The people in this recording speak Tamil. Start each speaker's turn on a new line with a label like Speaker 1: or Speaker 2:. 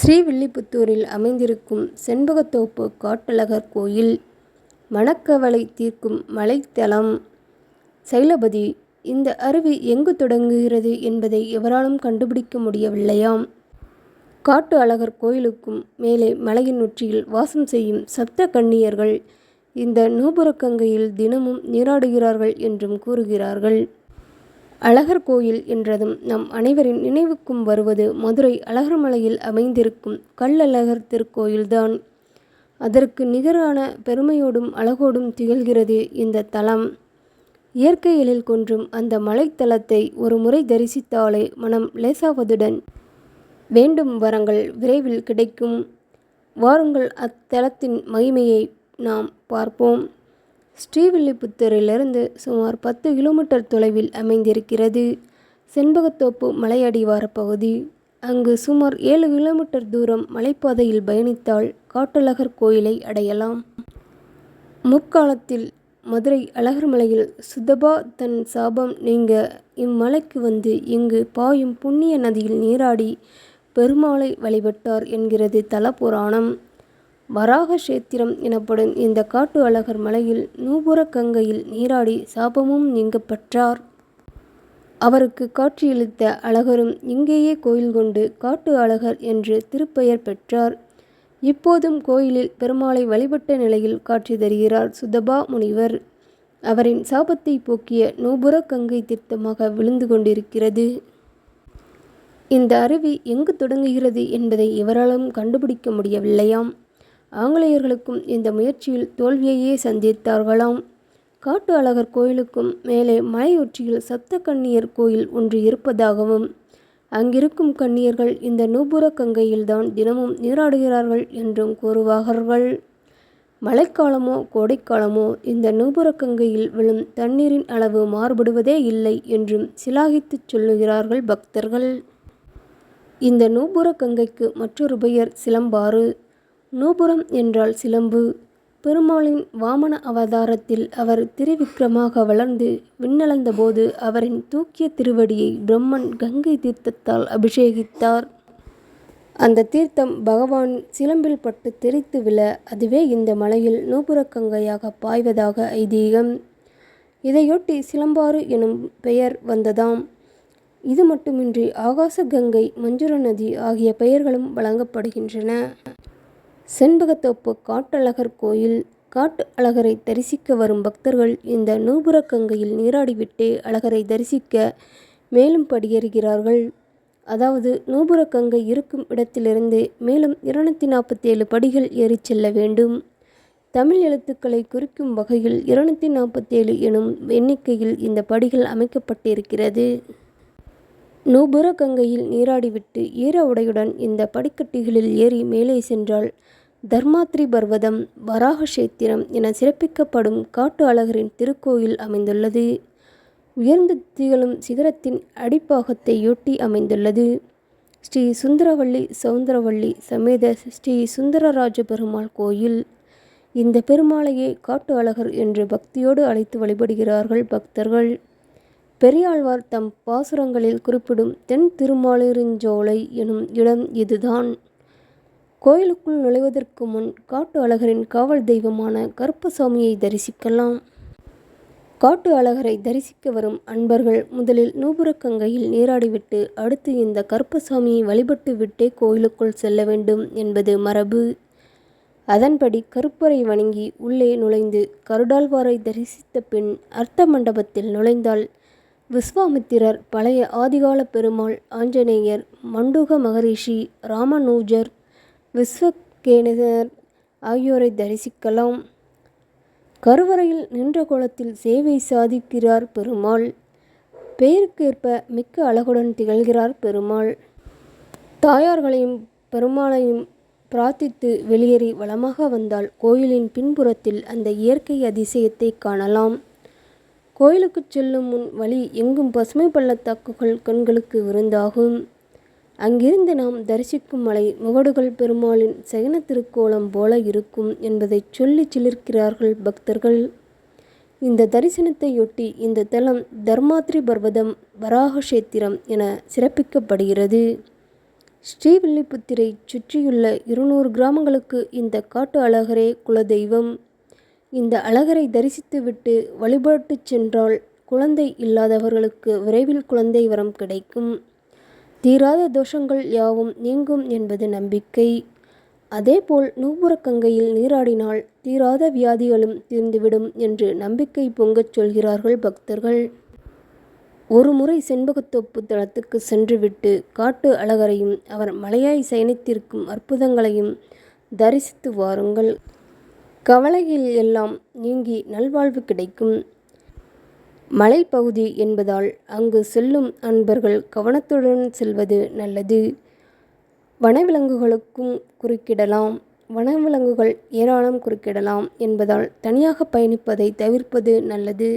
Speaker 1: ஸ்ரீவில்லிபுத்தூரில் அமைந்திருக்கும் செண்பகத்தோப்பு காட்டழகர் கோயில் மனக்கவலை தீர்க்கும் மலைத்தலம் சைலபதி. இந்த அருவி எங்கு தொடங்குகிறது என்பதை எவராலும் கண்டுபிடிக்க முடியவில்லையாம். காட்டு அழகர் கோயிலுக்கும் மேலே மலையின் உச்சியில் வாசம் செய்யும் சப்த கன்னியர்கள் இந்த நூபுரக்கங்கையில் தினமும் நீராடுகிறார்கள் என்றும் கூறுகிறார்கள். அழகர் கோயில் என்றதும் நம் அனைவரின் நினைவுக்கும் வருவது மதுரை அழகர்மலையில் அமைந்திருக்கும் கள்ளழகர் திருக்கோயில்தான். அதற்கு நிகரான பெருமையோடும் அழகோடும் திகழ்கிறது இந்த தலம். இயற்கை எழில் கொன்றும் அந்த மலைத்தலத்தை ஒரு முறை தரிசித்தாலே மனம் லேசாவதுடன் வேண்டும் வரங்கள் விரைவில் கிடைக்கும். வாருங்கள் அத்தலத்தின் மகிமையை நாம் பார்ப்போம். ஸ்ரீவில்லிபுத்தூரிலிருந்து சுமார் 10 கிலோமீட்டர் தொலைவில் அமைந்திருக்கிறது செண்பகத்தோப்பு மலையடிவார பகுதி. அங்கு சுமார் 7 கிலோமீட்டர் தூரம் மலைப்பாதையில் பயணித்தால் காட்டழகர் கோயிலை அடையலாம். முற்காலத்தில் மதுரை அழகர்மலையில் சுதபா தன் சாபம் நீங்க இம்மலைக்கு வந்து இங்கு பாயும் புண்ணிய நதியில் நீராடி பெருமாளை வழிபட்டார் என்கிறது தல புராணம். வராக சேத்திரம் எனப்படும் இந்த காட்டு அழகர் மலையில் நூபுரக்கங்கையில் நீராடி சாபமும் நீங்க பெற்றார். அவருக்கு காட்சியளித்த அழகரும் இங்கேயே கோயில் கொண்டு காட்டு அழகர் என்று திருப்பெயர் பெற்றார். இப்போதும் கோயிலில் பெருமாளை வழிபட்ட நிலையில் காட்சி தருகிறார் சுதபா முனிவர். அவரின் சாபத்தை போக்கிய நூபுரக்கங்கை தீர்த்தமாக விழுந்து கொண்டிருக்கிறது. இந்த அருவி எங்கு தொடங்குகிறது என்பதை எவராலும் கண்டுபிடிக்க முடியவில்லையாம். ஆங்கிலேயர்களுக்கும் இந்த முயற்சியில் தோல்வியையே சந்தித்தார்களாம். காட்டு அழகர் கோயிலுக்கும் மேலே மலையுச்சியில் சப்த கன்னியர் கோயில் ஒன்று இருப்பதாகவும் அங்கிருக்கும் கன்னியர்கள் இந்த நூபுரக்கங்கையில்தான் தினமும் நீராடுகிறார்கள் என்றும் கூறுவார்கள். மழைக்காலமோ கோடைக்காலமோ இந்த நூபுரக்கங்கையில் விழும் தண்ணீரின் அளவு மாறுபடுவதே இல்லை என்றும் சிலாகித்து சொல்லுகிறார்கள் பக்தர்கள். இந்த நூபுரக்கங்கைக்கு மற்றொரு பெயர் சிலம்பாறு. நூபுரம் என்றால் சிலம்பு. பெருமாளின் வாமன அவதாரத்தில் அவர் திருவிக்கிரமாக வளர்ந்து விண்ணளந்த போது அவரின் தூக்கிய திருவடியை பிரம்மன் கங்கை தீர்த்தத்தால் அபிஷேகித்தார். அந்த தீர்த்தம் பகவான் சிலம்பில் பட்டு தெரித்து விழ அதுவே இந்த மலையில் நூபுரக்கங்கையாக பாய்வதாக ஐதீகம். இதையொட்டி சிலம்பாறு எனும் பெயர் வந்ததாம். இது மட்டுமின்றி ஆகாச கங்கை, மஞ்சுர நதி ஆகிய பெயர்களும் வழங்கப்படுகின்றன. செண்பகத்தோப்பு காட்டழகர் கோயில். காட்டு அழகரை தரிசிக்க வரும் பக்தர்கள் இந்த நூபுரக்கங்கையில் நீராடிவிட்டே அழகரை தரிசிக்க மேலும் படியேறுகிறார்கள். அதாவது நூபுரக்கங்கை இருக்கும் இடத்திலிருந்து மேலும் 247 படிகள் ஏறிச் செல்ல வேண்டும். தமிழ் எழுத்துக்களை குறிக்கும் வகையில் 247 எனும் எண்ணிக்கையில் இந்த படிகள் அமைக்கப்பட்டிருக்கிறது. நூபுரக்கங்கையில் நீராடிவிட்டு ஈர உடையுடன் இந்த படிக்கட்டுகளில் ஏறி மேலே சென்றால் தர்மாத்ரி பர்வதம், வராக சேத்திரம் என சிறப்பிக்கப்படும் காட்டு அழகரின் திருக்கோயில் அமைந்துள்ளது. உயர்ந்து திகழும் சிகரத்தின் அடிப்பாகத்தையொட்டி அமைந்துள்ளது. ஸ்ரீ சுந்தரவள்ளி சௌந்தரவள்ளி சமேத ஸ்ரீ சுந்தரராஜ பெருமாள் கோயில். இந்த பெருமாளையே காட்டு அழகர் என்று பக்தியோடு அழைத்து வழிபடுகிறார்கள் பக்தர்கள். பெரியாழ்வார் தம் பாசுரங்களில் குறிப்பிடும் தென் திருமாலிருஞ்சோலை எனும் இடம் இதுதான். கோயிலுக்குள் நுழைவதற்கு முன் காட்டு அழகரின் காவல் தெய்வமான கருப்பசாமியை தரிசிக்கலாம். காட்டு அழகரை தரிசிக்க வரும் அன்பர்கள் முதலில் நூபுரக்கங்கையில் நீராடிவிட்டு அடுத்து இந்த கருப்பசாமியை வழிபட்டு விட்டே கோயிலுக்குள் செல்ல வேண்டும் என்பது மரபு. அதன்படி கருப்பரை வணங்கி உள்ளே நுழைந்து கருடாழ்வாரை தரிசித்த பின் அர்த்த மண்டபத்தில் நுழைந்தால் விஸ்வாமித்திரர், பழைய ஆதிகால பெருமாள், ஆஞ்சநேயர், மண்டூக மகரிஷி, ராமானுஜர், விஸ்வகேனர் ஆகியோரை தரிசிக்கலாம். கருவறையில் நின்ற கோலத்தில் சேவை சாதிக்கிறார் பெருமாள். பெயருக்கேற்ப மிக்க அழகுடன் திகழ்கிறார் பெருமாள். தாயார்களையும் பெருமாளையும் பிரார்த்தித்து வெளியேறி வலமாக வந்தால் கோயிலின் பின்புறத்தில் அந்த இயற்கை அதிசயத்தை காணலாம். கோயிலுக்கு செல்லும் முன் வழி எங்கும் பசுமை பள்ளத்தாக்குகள் கண்களுக்கு விருந்தாகும். அங்கிருந்து நாம் தரிசிக்கும் மலை முகடுகள் பெருமாளின் சயன திருக்கோலம் போல இருக்கும் என்பதை சொல்லி சிலிர்க்கிறார்கள் பக்தர்கள். இந்த தரிசனத்தையொட்டி இந்த தலம் தர்மாத்ரி பர்வதம், வராக சேத்திரம் என சிறப்பிக்கப்படுகிறது. ஸ்ரீவில்லிபுத்தூரை சுற்றியுள்ள 200 கிராமங்களுக்கு இந்த காட்டு அழகரே குலதெய்வம். இந்த அழகரை தரிசித்துவிட்டு வழிபட்டுச் சென்றால் குழந்தை இல்லாதவர்களுக்கு விரைவில் குழந்தை வரம் கிடைக்கும். தீராத தோஷங்கள் யாவும் நீங்கும் என்பது நம்பிக்கை. அதேபோல் நூபுரகங்கையில் நீராடினால் தீராத வியாதிகளும் தீர்ந்துவிடும் என்று நம்பிக்கை பொங்கச் சொல்கிறார்கள் பக்தர்கள். ஒருமுறை செண்பகத்தோப்பு தலத்துக்கு சென்றுவிட்டு காட்டு அழகரையும் அவர் மலையாய் சயனித்திருக்கும் அற்புதங்களையும் தரிசித்து வாருங்கள். கவலைகள் எல்லாம் நீங்கி நல்வாழ்வு கிடைக்கும். மலைப்பகுதி என்பதால் அங்கு செல்லும் அன்பர்கள் கவனத்துடன் செல்வது நல்லது. வனவிலங்குகளுக்கும் குறுக்கிடலாம். வனவிலங்குகள் ஏராளம் குறுக்கிடலாம் என்பதால் தனியாக பயணிப்பதை தவிர்ப்பது நல்லது.